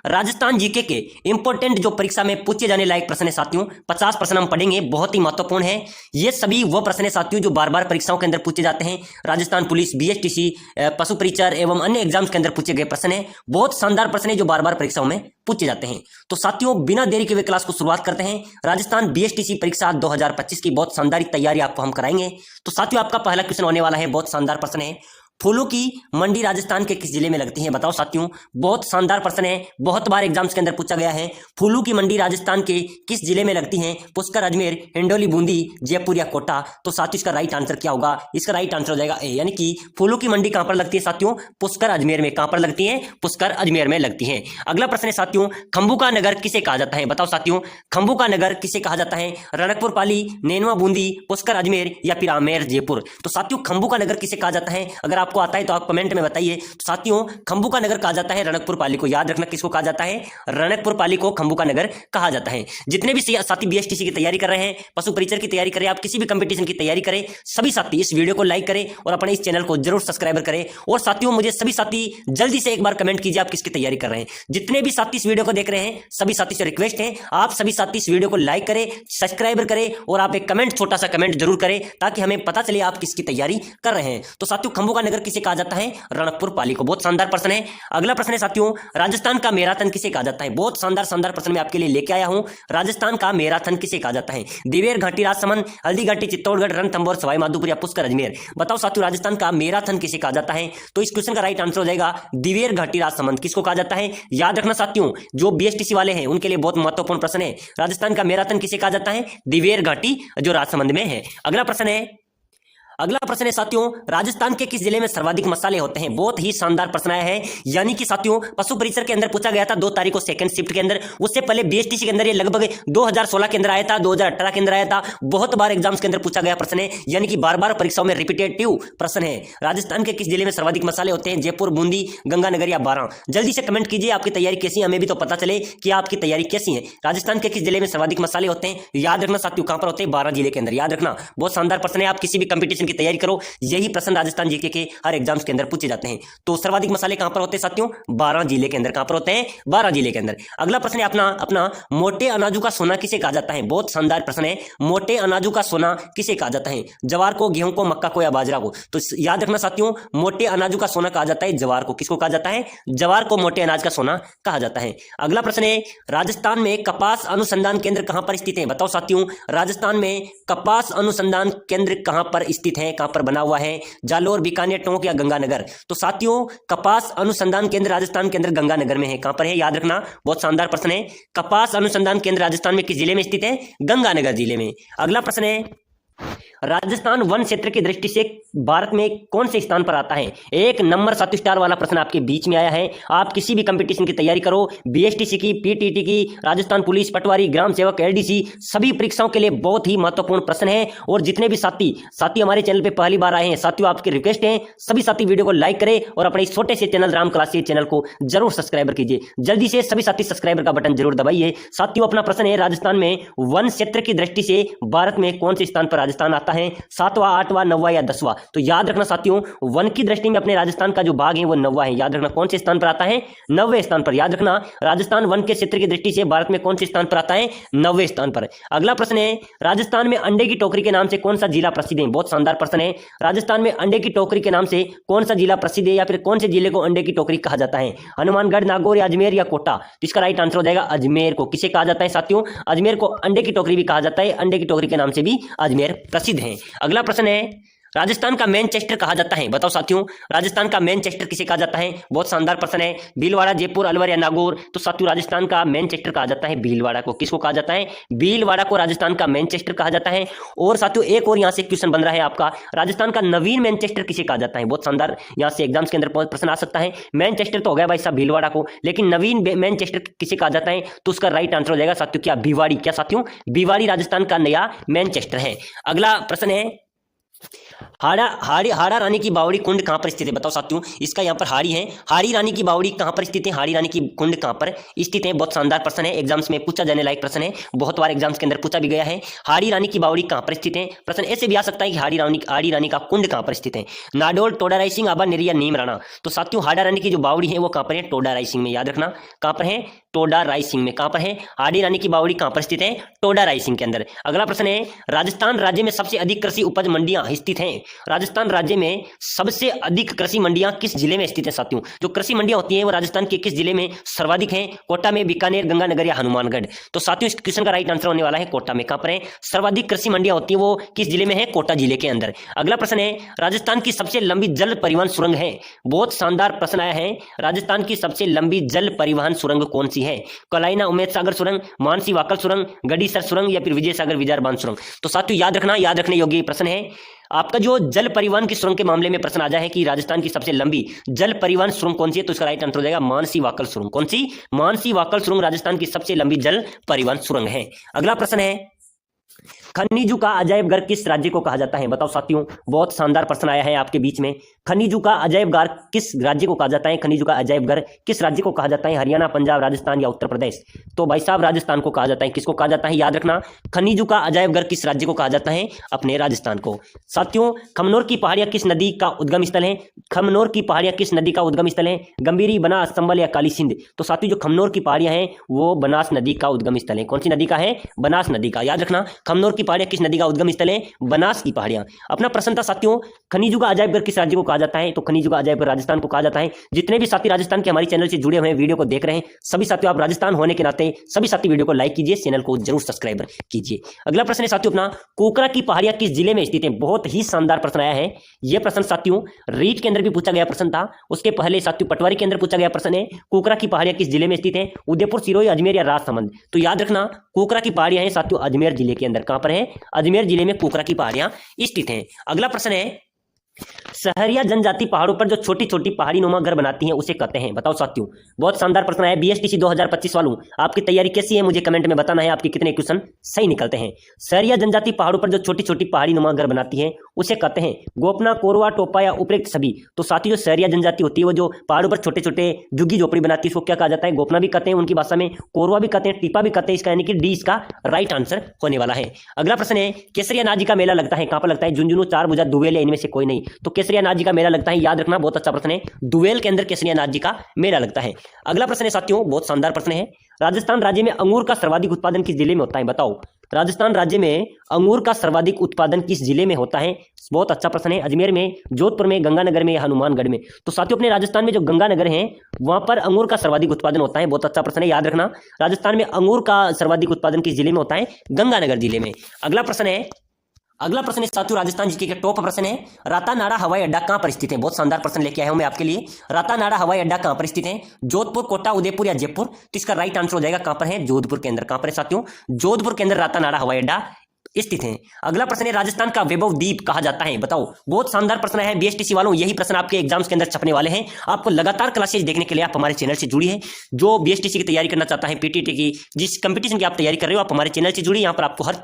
Rajasthan GK के important जो परीक्षा में पूछे जाने लायक प्रश्न है साथियों, 50 प्रश्न हम पढ़ेंगे, बहुत ही महत्वपूर्ण है। ये सभी वो प्रश्न है साथियों जो बार बार परीक्षाओं के अंदर पूछे जाते हैं। राजस्थान पुलिस, बीएसटीसी, पशु परिचर एवं अन्य एग्जाम्स के अंदर पूछे गए प्रश्न है। बहुत शानदार प्रश्न है जो बार बार परीक्षाओं में पूछे जाते हैं। तो साथियों बिना देरी के हुए क्लास को शुरुआत करते हैं। राजस्थान बीएसटीसी परीक्षा 2025 की बहुत शानदार तैयारी आपको हम कराएंगे। तो साथियों आपका पहला क्वेश्चन होने वाला है, बहुत शानदार प्रश्न है। फूलों की मंडी राजस्थान के किस जिले में लगती है? बताओ साथियों, बहुत शानदार प्रश्न है, बहुत बार एग्जाम्स के अंदर पूछा गया है। फूलों की मंडी राजस्थान के किस जिले में लगती है? पुष्कर, अजमेर, हिंडोली, बूंदी, जयपुर या कोटा? तो साथियों इसका राइट आंसर क्या होगा? इसका राइट आंसर हो जाएगा ए, यानी कि फूलों की मंडी कहां पर लगती है साथियों? पुष्कर, अजमेर में। कहां पर लगती है? पुष्कर, अजमेर में लगती है। अगला प्रश्न है साथियों, खंभू का नगर किसे कहा जाता है? बताओ साथियों, खंभू का नगर किसे कहा जाता है? रणकपुर पाली, नैनवा बूंदी, पुष्कर अजमेर या फिर आमेर जयपुर? तो साथियों खंभू का नगर किसे कहा जाता है? अगर आपको आता है तो आप कमेंट में बताइए। तो साथियों खंभू का नगर कहा जाता है रणकपुर पाली को। याद रखना, किसको कहा जाता है? रणकपुर पाली को खंभू का नगर कहा जाता है। जितने भी साथी बीएसटीसी की तैयारी कर रहे हैं, पशु परिचर की तैयारी करें, आप किसी भी कंपटीशन की तैयारी करें, सभी साथी इस वीडियो को लाइक करें और अपने इस चैनल को जरूर सब्सक्राइब करें। और साथियों मुझे सभी साथी जल्दी से एक बार कमेंट कीजिए आप किसकी तैयारी कर रहे हैं। जितने भी साथी इस वीडियो को देख रहे हैं सभी साथी से रिक्वेस्ट है, आप सभी साथी इस वीडियो को लाइक करें, सब्सक्राइब करें और आप एक कमेंट, छोटा सा कमेंट जरूर करें ताकि हमें पता चले आप किसकी तैयारी कर रहे हैं। तो साथियों खंभू का नगर किसे कहा जाता है? रणकपुर पाली को। बहुत शानदार प्रश्न है। अगला प्रश्न है साथियों, राजस्थान का मैराथन किसे कहा जाता है? बहुत शानदार प्रश्न मैं आपके लिए लेके आया हूं। राजस्थान का मैराथन किसे कहा जाता है? दिवेर घाटी, राजसमंद, हल्दी घाटी, चित्तौड़गढ़, रणथंभौर, सवाई माधोपुर या पुष्कर अजमेर? बताओ साथियों राजस्थान का मैराथन किसे कहा जाता है? तो इस क्वेश्चन का राइट आंसर हो जाएगा दिवेर घाटी, राजसमंद। किसको कहा जाता है? याद रखना साथियों, जो बीएसटीसी वाले हैं उनके लिए बहुत महत्वपूर्ण प्रश्न है। राजस्थान का मैराथन किसे कहा जाता है? दिवेर घाटी जो राजसमंद में है। अगला प्रश्न है साथियों, राजस्थान के किस जिले में सर्वाधिक मसाले होते हैं? बहुत ही शानदार प्रश्न आया है। यानी कि साथियों पशु परिसर के अंदर पूछा गया था 2 तारीख को सेकंड शिफ्ट के अंदर। उससे पहले बीएसटीसी के अंदर ये लगभग 2016 के अंदर आया था, 2018 के अंदर आया था। बहुत बार एग्जाम्स के अंदर पूछा गया प्रश्न है, यानी कि बार बार परीक्षाओं में रिपीटेटिव प्रश्न है। राजस्थान के किस जिले में सर्वाधिक मसाले होते हैं? जयपुर, बूंदी, गंगानगर या बारां? जल्दी से कमेंट कीजिए आपकी तैयारी कैसी है, हमें भी तो पता चले कि आपकी तैयारी कैसी है। राजस्थान के किस जिले में सर्वाधिक मसाले होते हैं? याद रखना साथियों कहां पर होते हैं? बारां जिले के अंदर। याद रखना, बहुत शानदार प्रश्न है। आप किसी भी कंपटीशन की तैयारी करो, यही प्रश्न राजस्थान जीके के हर एग्जाम्स के अंदर पूछे जाते हैं। तो सर्वाधिक मसाले कहां पर होते हैं साथियों? बारां जिले के अंदर। कहां पर होते हैं? बारां जिले के अंदर। अगला प्रश्न है अपना मोटे अनाजों का सोना किसे कहा जाता है? बहुत शानदार प्रश्न है। मोटे अनाजों का सोना किसे कहा जाता है? जवार को, गेहूं को, मक्का को या बाजरा को? तो याद रखना साथियों, मोटे अनाजों का सोना कहा जाता है जवार को। किसको कहा जाता है? जवार को मोटे अनाज का सोना कहा जाता है। अगला प्रश्न है, राजस्थान में कपास अनुसंधान केंद्र कहां पर स्थित है? बताओ साथियों, राजस्थान में कपास अनुसंधान केंद्र कहां पर स्थित है, कहां पर बना हुआ है? जालोर, बीकानेर, टोंक या गंगानगर? तो साथियों कपास अनुसंधान केंद्र राजस्थान के अंदर गंगानगर में है। कहां पर है? याद रखना, बहुत शानदार प्रश्न है। कपास अनुसंधान केंद्र राजस्थान में किस जिले में स्थित है? गंगानगर जिले में। अगला प्रश्न है, राजस्थान वन क्षेत्र की दृष्टि से भारत में कौन से स्थान पर आता है? 1 नंबर 7 स्टार वाला प्रश्न आपके बीच में आया है। आप किसी भी कंपटीशन की तैयारी करो, बीएसटीसी की, पीटीटी की, राजस्थान पुलिस, पटवारी, ग्राम सेवक, एलडीसी, सभी परीक्षाओं के लिए बहुत ही महत्वपूर्ण प्रश्न है। और जितने भी साथी हमारे चैनल पर पहली बार आए हैं साथियों, आपकी रिक्वेस्ट है सभी साथी वीडियो को लाइक करें और अपने छोटे से चैनल राम क्लास चैनल को जरूर सब्सक्राइब कीजिए। जल्दी से सभी साथी सब्सक्राइबर का बटन जरूर दबाइए। साथियों अपना प्रश्न है, राजस्थान में वन क्षेत्र की दृष्टि से भारत में कौन से स्थान पर राजस्थान आता है? 7वां, 8वां, 9वां या 10वां? तो याद रखना साथियों, वन की दृष्टि में अपने राजस्थान का जो भाग है वो 9वां है। याद रखना, कौन से स्थान पर आता है? 9वें स्थान पर। याद रखना, राजस्थान वन के क्षेत्र की दृष्टि से भारत में कौन से स्थान पर आता है? 9वें स्थान पर। अगला प्रश्न है, राजस्थान में अंडे की टोकरी के नाम से कौन सा जिला प्रसिद्ध है? बहुत शानदार प्रश्न है। राजस्थान में अंडे की टोकरी के नाम से कौन सा जिला प्रसिद्ध है या फिर कौन से जिले को अंडे की टोकरी कहा जाता है? हनुमानगढ़, नागौर या अजमेर या कोटा? तो इसका राइट आंसर हो जाएगा अजमेर को। किसे कहा जाता है साथियों? अजमेर को अंडे की टोकरी भी कहा जाता है। अंडे की टोकरी के नाम से भी अजमेर प्रसिद्ध है। अगला प्रश्न है, राजस्थान का मैनचेस्टर कहा जाता है? बताओ साथियों, राजस्थान का मैनचेस्टर किसे कहा जाता है? बहुत शानदार प्रश्न है। भीलवाड़ा, जयपुर, अलवर या नागौर? तो साथियों राजस्थान का मैनचेस्टर कहा जाता है भीलवाड़ा को। किसको कहा जाता है? भीलवाड़ा को राजस्थान का मैनचेस्टर कहा जाता है। और साथियों एक और यहां से क्वेश्चन बन रहा है आपका, राजस्थान का नवीन मैनचेस्टर किसे कहा जाता है? बहुत शानदार, यहां से एग्जाम्स के अंदर प्रश्न आ सकता है। मैनचेस्टर तो हो गया भाई साहब भीलवाड़ा को, लेकिन नवीन मैनचेस्टर किसे कहा जाता है? तो उसका राइट आंसर हो जाएगा साथियों क्या? भिवाड़ी। क्या साथियों? भिवाड़ी राजस्थान का नया मैनचेस्टर है। अगला प्रश्न है, हाड़ा रानी की बावड़ी कुंड कहाँ पर स्थित है? बताओ साथियों, इसका यहाँ पर हाड़ी है। हाड़ी रानी की बावड़ी कहाँ पर स्थित है? हाड़ी रानी की कुंड कहाँ पर स्थित है? बहुत शानदार प्रश्न है, एग्जाम्स में पूछा जाने लायक प्रश्न है, बहुत बार एग्जाम्स के अंदर पूछा भी गया है। हाड़ी रानी की बावड़ी कहाँ पर स्थित है? प्रश्न ऐसे भी आ सकता है कि हाड़ी रानी का कुंड कहाँ पर स्थित है? नाडोल, टोडा राइसिंग, आबा नेरिया, नीम राणा। तो साथियों हाड़ा रानी की जो बावड़ी है वो कहाँ पर है? टोडा राइसिंग में, याद रखना कहाँ पर है? टोडा राइसिंग में। कहाँ पर है? हाड़ी रानी की बावड़ी कहाँ पर स्थित है? टोडा राइसिंग के अंदर। अगला प्रश्न है, राजस्थान राज्य में सबसे अधिक कृषि उपज मंडियां स्थित हैं? राजस्थान राज्य में सबसे अधिक कृषि मंडियां किस जिले में स्थित है? साथियों जो कृषि मंडियां होती हैं वो राजस्थान के किस जिले में सर्वाधिक हैं? कोटा में, बीकानेर, गंगानगर या हनुमानगढ़? तो साथियों इस क्वेश्चन का राइट आंसर होने वाला है कोटा में। कहां पर है सर्वाधिक कृषि मंडियां होती हैं? वो किस जिले में है? कोटा जिले के अंदर। अगला प्रश्न है, राजस्थान की सबसे लंबी जल परिवहन सुरंग है? बहुत शानदार प्रश्न आया है। राजस्थान की सबसे लंबी जल परिवहन सुरंग कौन सी है? कोलाइना उमेद सागर सुरंग, मानसी वाकल सुरंग, गडीसर सुरंग या फिर विजय सागर विजारबान सुरंग? तो साथियों याद रखना, याद रखने योग्य प्रश्न है। आपका जो जल परिवहन की सुरंग के मामले में प्रश्न आ जाए कि राजस्थान की सबसे लंबी जल परिवहन सुरंग कौन सी है, तो इसका राइट आंसर हो जाएगा मानसी वाकल सुरंग। कौन सी? मानसी वाकल सुरंग राजस्थान की सबसे लंबी जल परिवहन सुरंग है। अगला प्रश्न है, खनिजों का अजायब घर किस राज्य को कहा जाता है? बताओ साथियों, बहुत शानदार प्रश्न आया है आपके बीच में। खनिजों का अजायब घर किस राज्य को कहा जाता है? खनिजों का अजायब घर किस राज्य को कहा जाता है? हरियाणा, पंजाब, राजस्थान या उत्तर प्रदेश? तो भाई साहब राजस्थान को कहा जाता है। किसको कहा जाता है? याद रखना, खनिजों का अजायब घर किस राज्य को कहा जाता है? अपने राजस्थान को। साथियों खमनोर की पहाड़ियां किस नदी का उद्गम स्थल है? खमनोर की पहाड़ियां किस नदी का उद्गम स्थल है? गंभीरी, बनास, संबल या काली सिंध? तो साथियों जो खमनोर की पहाड़ियां हैं वो बनास नदी का उद्गम स्थल है। कौन सी नदी का है? बनास नदी का। याद रखना, खमनोर की पहाड़ियां किस नदी का उद्गम स्थल है? बनास की पहाड़ियां। अपना प्रश्न था साथियों, खनिजों का अजायब घर किस राज्य को कहा जाता है? तो खनिजों का अजायब घर राजस्थान को कहा जाता है। जितने भी साथी राजस्थान के हमारे चैनल से जुड़े हुए हैं, वीडियो को देख रहे हैं, सभी साथियों आप राजस्थान होने के नाते सभी साथी वीडियो को लाइक कीजिए, चैनल को जरूर सब्सक्राइब कीजिए। अगला प्रश्न है साथियों अपना, कोकरा की पहाड़ियां किस जिले में स्थित है? बहुत ही शानदार प्रश्न आया है। यह प्रश्न साथियों रीट के अंदर भी पूछा गया प्रश्न था, उसके पहले साथियों पटवारी के अंदर पूछा गया प्रश्न है, कोकरा की पहाड़ियां किस जिले में स्थित है? उदयपुर, सिरोही, अजमेर या राजसमंद? तो याद रखना, कोकरा की पहाड़ियां हैं साथियों अजमेर जिले के अंदर। कहां पर है? अजमेर जिले में कोकरा की पहाड़ियां स्थित हैं। अगला प्रश्न है, सहरिया जनजाति पहाड़ों पर जो छोटी छोटी पहाड़ी नुमा घर बनाती हैं उसे कहते हैं? बताओ साथियों, बहुत शानदार प्रश्न है। बीएसटीसी 2025 वालों आपकी तैयारी कैसी है मुझे कमेंट में बताना है, आपके कितने क्वेश्चन सही निकलते हैं। सहरिया जनजाति पहाड़ों पर जो छोटी छोटी पहाड़ी नुमा घर बनाती है उसे कहते हैं? गोपना, कोरवा, टोपा या उपयुक्त सभी? तो साथियों जो सहरिया जनजाति होती है वो जो पहाड़ों पर छोटे छोटे झुग्गी झोपड़ी बनाती है उसको क्या कहा जाता है? गोपना भी कहते हैं उनकी भाषा में, कोरवा भी कहते हैं, टीपा भी कहते हैं। इसका यानी कि डी इसका राइट आंसर होने वाला है। अगला प्रश्न है, केसरिया नाजी का मेला लगता है कहां पर लगता है? झुंझुनू, चार भुजा, दुवेल या इनमें से कोई नहीं? तो केसरिया नाथ जी का मेला लगता है, याद रखना बहुत अच्छा प्रश्न है, दुवेल के अंदर केसरिया नाथ जी का मेला लगता है। अगला प्रश्न है साथियों, बहुत शानदार प्रश्न है, राजस्थान राज्य में अंगूर का सर्वाधिक उत्पादन किस जिले में होता है? बताओ राजस्थान राज्य में अंगूर का सर्वाधिक उत्पादन किस जिले में होता है? बहुत अच्छा प्रश्न है। अजमेर में, जोधपुर में, गंगानगर में या हनुमानगढ़ में? तो साथियों अपने राजस्थान में जो गंगानगर है वहां पर अंगूर का सर्वाधिक उत्पादन होता है। बहुत अच्छा प्रश्न है, याद रखना राजस्थान में अंगूर का सर्वाधिक उत्पादन किस जिले में होता है? गंगानगर जिले में। अगला प्रश्न है साथियों राजस्थान जीके के टॉप प्रश्न है, रातानाडा हवाई अड्डा कहां पर स्थित है? बहुत शानदार प्रश्न लेके आया हूं मैं आपके लिए। रातानाडा हवाई अड्डा कहां पर स्थित है? जोधपुर, कोटा, उदयपुर या जयपुर? तो इसका राइट आंसर हो जाएगा कहां पर है? जोधपुर के अंदर। कहां पर है साथियों? जोधपुर के अंदर रातानाडा हवाई अड्डा स्थित है। अगला प्रश्न है, राजस्थान का वैभव द्वीप कहा जाता है? बताओ बहुत शानदार प्रश्न है बीएसटीसी वालों, यही प्रश्न आपके एग्जाम्स के अंदर छपने वाले हैं। आपको लगातार क्लासेज देखने के लिए आप हमारे चैनल से जुड़िए। जो बीएसटीसी की तैयारी करना चाहता है, पीटीटी की, जिस कंपटीशन की आप तैयारी कर रहे हो, आप हमारे चैनल से जुड़िए। यहाँ पर आपको हर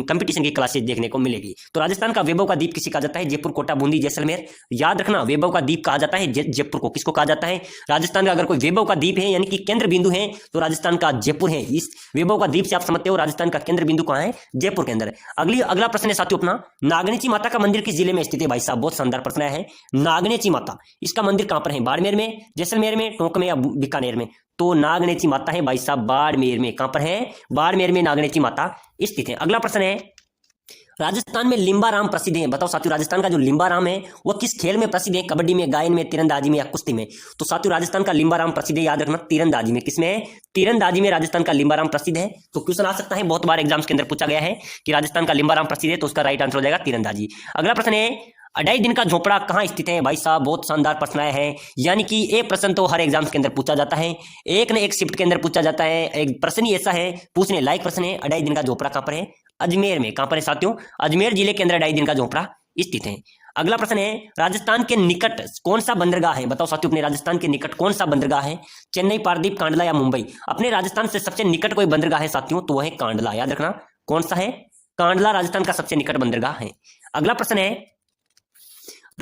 कंपटीशन की क्लासेज देखने को मिलेगी। तो राजस्थान का वैभव का द्वीप किसे कहा जाता है? जयपुर, कोटा, बूंदी, जैसलमेर? याद रखना वैभव का द्वीप कहा जाता है जयपुर को। किसको कहा जाता है? राजस्थान का अगर कोई वैभव का द्वीप है यानी कि केंद्र बिंदु है तो राजस्थान का जयपुर है। इस वैभव का द्वीप से आप समझते हो राजस्थान का केंद्र बिंदु कहां है? जयपुर के अंदर। अगला प्रश्न है साथियों अपना, नागनेची माता का मंदिर किस जिले में स्थित है? भाई साहब बहुत शानदार प्रश्न है। नागनेची माता, इसका मंदिर कहां पर है? बाड़मेर में, जैसलमेर में, टोंक में या बीकानेर में? तो नागनेची माता है भाई साहब बाड़मेर में। कहां पर है? बाड़मेर में नागनेची माता स्थित है। अगला प्रश्न है, राजस्थान में लिम्बाराम प्रसिद्ध है? बताओ साथियों राजस्थान का जो लिम्बाराम है वो किस खेल में प्रसिद्ध है? कबड्डी में, गायन में, तीरंदाजी में या कुश्ती में? तो साथियों राजस्थान का लिम्बाराम प्रसिद्ध है, याद रखना तीरंदाजी में। किसमें है? तीरंदाजी में राजस्थान का लिम्बाराम प्रसिद्ध है। तो क्वेश्चन आ सकता है, बहुत बार एग्जाम्स के अंदर पूछा गया है कि राजस्थान का लिम्बाराम प्रसिद्ध है, तो उसका राइट आंसर हो जाएगा तीरंदाजी। अगला प्रश्न है, 2.5 दिन का झोपड़ा कहां स्थित है? भाई साहब बहुत शानदार प्रश्न आया है, यानी कि एक प्रश्न तो हर एग्जाम्स के अंदर पूछा जाता है, एक न एक शिफ्ट के अंदर पूछा जाता है। एक प्रश्न ही ऐसा है पूछने लायक प्रश्न है, 2.5 दिन का झोपड़ा कहां पर है? अजमेर में। कहां पर है साथियों? अजमेर जिले के अंदर 2.5 दिन का झोपड़ा स्थित है। अगला प्रश्न है, राजस्थान के निकट कौन सा बंदरगाह है? बताओ साथियों अपने राजस्थान के निकट कौन सा बंदरगाह है? चेन्नई, पारदीप, कांडला या मुंबई? अपने राजस्थान से सबसे निकट कोई बंदरगाह है साथियों तो वह है कांडला। याद रखना कौन सा है? कांडला राजस्थान का सबसे निकट बंदरगाह है। अगला प्रश्न है,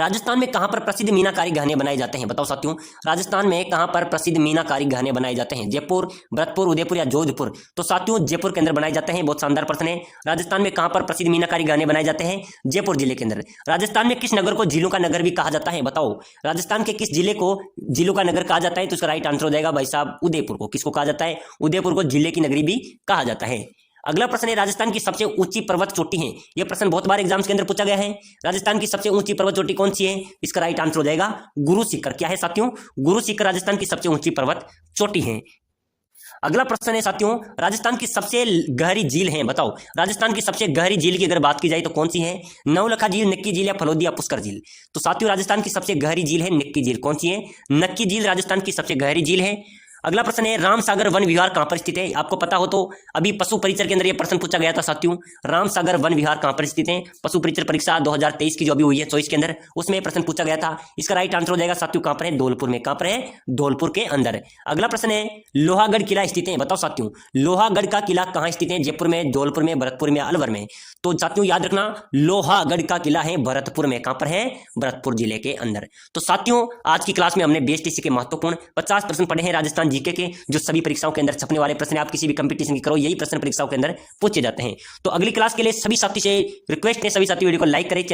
राजस्थान में कहां पर प्रसिद्ध मीनाकारी गहने बनाए जाते हैं? बताओ साथियों, राजस्थान में कहां पर प्रसिद्ध मीनाकारी गहने बनाए जाते हैं? जयपुर, भरतपुर, उदयपुर या जोधपुर? तो साथियों जयपुर के अंदर बनाए जाते हैं। बहुत शानदार प्रश्न है। राजस्थान में कहां पर प्रसिद्ध मीनाकारी गहने बनाए जाते हैं? जयपुर जिले के अंदर। राजस्थान में किस नगर को झीलों का नगर भी कहा जाता है? बताओ, राजस्थान के किस जिले को झीलों का नगर कहा जाता है? तो इसका राइट आंसर हो जाएगा भाई साहब उदयपुर को। किसको कहा जाता है? उदयपुर को जिले की नगरी भी कहा जाता है। अगला प्रश्न है, राजस्थान की सबसे ऊंची पर्वत चोटी है। यह प्रश्न बहुत बार एग्जाम्स के अंदर पूछा गया है। राजस्थान की सबसे ऊंची पर्वत चोटी कौन सी है? इसका राइट आंसर हो जाएगा गुरु शिखर। क्या है साथियों? गुरु शिखर राजस्थान की सबसे ऊंची पर्वत चोटी है। अगला प्रश्न है साथियों, राजस्थान की सबसे गहरी झील है। बताओ, राजस्थान की सबसे गहरी झील की अगर बात की जाए तो कौन सी है? नवलखा झील, नक्की झील या फलोदी या पुष्कर झील? तो साथियों राजस्थान की सबसे गहरी झील है नक्की झील। कौन सी है? नक्की झील राजस्थान की सबसे गहरी झील है। अगला प्रश्न है, रामसागर वन विहार कहां पर स्थित है? आपको पता हो तो अभी पशु परिचर के अंदर यह प्रश्न पूछा गया था साथियों, रामसागर वन विहार कहां पर स्थित है? पशु परिचर परीक्षा 2023 की जो अभी हुई है 24 के अंदर, उसमें प्रश्न पूछा गया था। इसका राइट आंसर हो जाएगा साथियों कहां पर है? धौलपुर में। कहां पर है? धौलपुर के अंदर। अगला प्रश्न है, लोहागढ़ किला स्थित है। बताओ साथियों, लोहागढ़ का किला कहां स्थित है? जयपुर में, धौलपुर में, भरतपुर में, अलवर में? तो साथियों याद रखना, लोहागढ़ का किला है भरतपुर में। कहां पर है? भरतपुर जिले के अंदर। तो साथियों आज की क्लास में हमने बीएसटीसी के महत्वपूर्ण 50 प्रश्न पढ़े हैं राजस्थान जीके के, जो सभी परीक्षाओं के अंदर छपने वाले प्रश्न। आप किसी भी कंपटीशन की करो, यही प्रश्न परीक्षाओं के अंदर पूछे जाते हैं। तो अगली क्लास के लिए सभी साथी से रिक्वेस्ट है, सभी साथी वीडियो को लाइक करें।